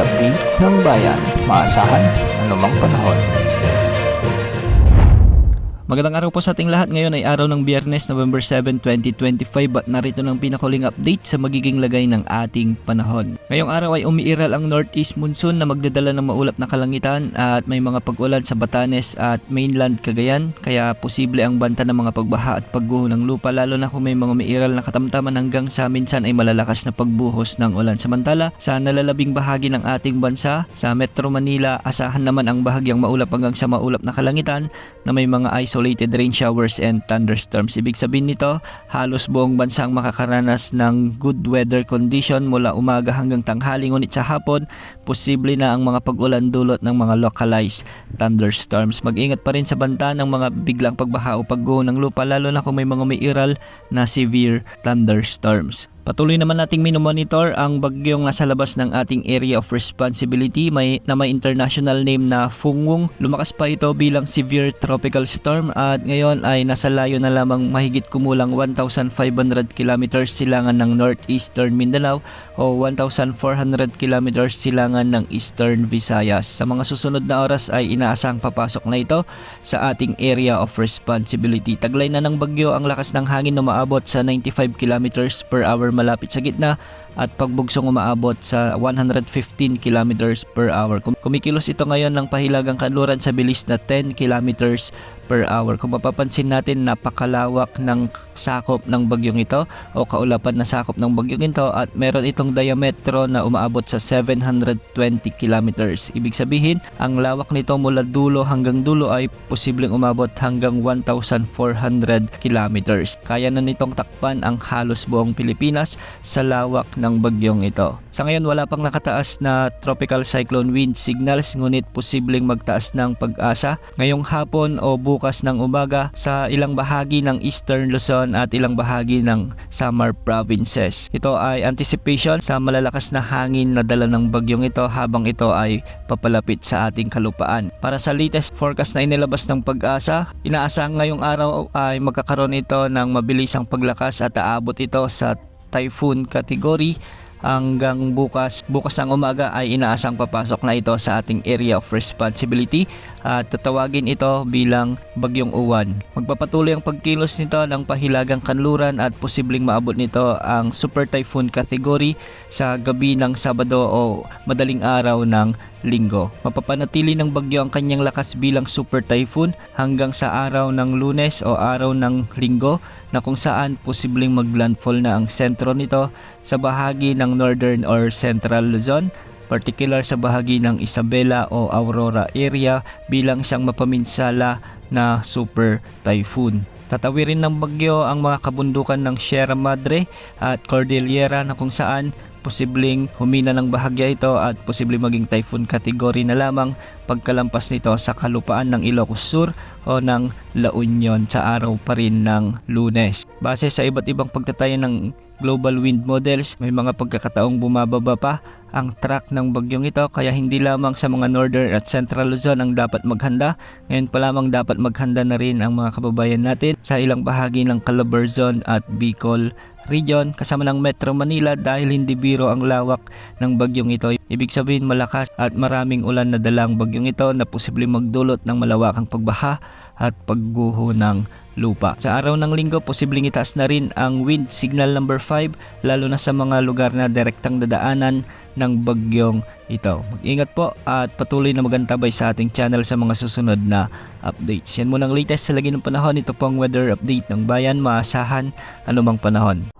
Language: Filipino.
update ng bayan. Maasahan anumang panahon. Magandang araw po sa ating lahat. Ngayon ay araw ng Biyernes, November 7, 2025 at narito ng pinakuling update sa magiging lagay ng ating panahon. Ngayong araw ay umiiral ang northeast monsoon na magdadala ng maulap na kalangitan at may mga pag-ulan sa Batanes at mainland Cagayan, kaya posible ang banta ng mga pagbaha at pagguho ng lupa, lalo na kung may mga umiiral na katamtaman hanggang sa minsan ay malalakas na pagbuhos ng ulan. Samantala, sa nalalabing bahagi ng ating bansa, sa Metro Manila, asahan naman ang bahagyang maulap hanggang sa maulap na kalangitan na may mga isolated rain showers and thunderstorms. Ibig sabihin nito, halos buong bansa ang makakaranas ng good weather condition mula umaga hanggang tanghali, ngunit sa hapon, posible na ang mga pag-ulan dulot ng mga localized thunderstorms. Mag-ingat pa rin sa banta ng mga biglang pagbaha o pagguho ng lupa, lalo na kung may mga umiiral na severe thunderstorms. Patuloy naman nating minomonitor ang bagyong nasa labas ng ating area of responsibility na may international name na Fungwung. Lumakas pa ito bilang severe tropical storm at ngayon ay nasa layo na lamang mahigit kumulang 1,500 kilometers silangan ng northeastern Mindanao o 1,400 kilometers silangan ng eastern Visayas. Sa mga susunod na oras ay inaasahang papasok na ito sa ating area of responsibility. Taglay na ng bagyo ang lakas ng hangin na umaabot sa 95 kilometers per hour malapit sa gitna at pagbugsong umaabot sa 115 kilometers per hour. Kumikilos ito ngayon ng pahilagang kanluran sa bilis na 10 kilometers per hour. Kung mapapansin natin, napakalawak ng sakop ng bagyong ito o kaulapan na sakop ng bagyong ito at meron itong diametro na umaabot sa 720 kilometers. Ibig sabihin, ang lawak nito mula dulo hanggang dulo ay posibleng umabot hanggang 1,400 kilometers. Kaya na nitong takpan ang halos buong Pilipinas sa lawak ng bagyong ito. Sa ngayon, wala pang nakataas na tropical cyclone wind signals, ngunit posibleng magtaas ng pag-asa ngayong hapon o bukas ng umaga sa ilang bahagi ng Eastern Luzon at ilang bahagi ng Samar provinces. Ito ay anticipation sa malalakas na hangin na dala ng bagyong ito habang ito ay papalapit sa ating kalupaan. Para sa latest forecast na inilabas ng Pag-asa, inaasahang ngayong araw ay magkakaroon ito ng mabilisang paglakas at aabot ito sa typhoon category hanggang bukas ang umaga ay inaasang papasok na ito sa ating area of responsibility at tatawagin ito bilang Bagyong Uwan. Magpapatuloy ang pagkilos nito ng pahilagang kanluran at posibleng maabot nito ang super typhoon category sa gabi ng Sabado o madaling araw ng Linggo. Mapapanatili ng bagyo ang kanyang lakas bilang super typhoon hanggang sa araw ng Lunes o araw ng Linggo, na kung saan posibleng maglandfall na ang sentro nito sa bahagi ng northern or central Luzon, particular sa bahagi ng Isabela o Aurora area bilang siyang mapaminsala na super typhoon. Tatawirin ng bagyo ang mga kabundukan ng Sierra Madre at Cordillera, na kung saan posibleng humina ng bahagya ito at posibleng maging typhoon category na lamang pagkalampas nito sa kalupaan ng Ilocos Sur o ng La Union sa araw pa rin ng Lunes. Base sa iba't ibang pagtatayo ng global wind models, may mga pagkakataong bumababa pa ang track ng bagyong ito, kaya hindi lamang sa mga northern at central Luzon ang dapat maghanda. Ngayon pa lamang dapat maghanda na rin ang mga kababayan natin sa ilang bahagi ng Calabarzon at Bicol region kasama ng Metro Manila, dahil hindi biro ang lawak ng bagyong ito. Ibig sabihin, malakas at maraming ulan na dalang bagyong ito na posibleng magdulot ng malawakang pagbaha at pagguho ng lupa. Sa araw ng Linggo, posibleng itaas na rin ang wind signal number 5, lalo na sa mga lugar na direktang dadaanan ng bagyong ito. Mag-ingat po at patuloy na magantabay sa ating channel sa mga susunod na updates. Yan muna ang latest sa lagi ng panahon. Ito po ang weather update ng bayan. Maasahan anumang panahon.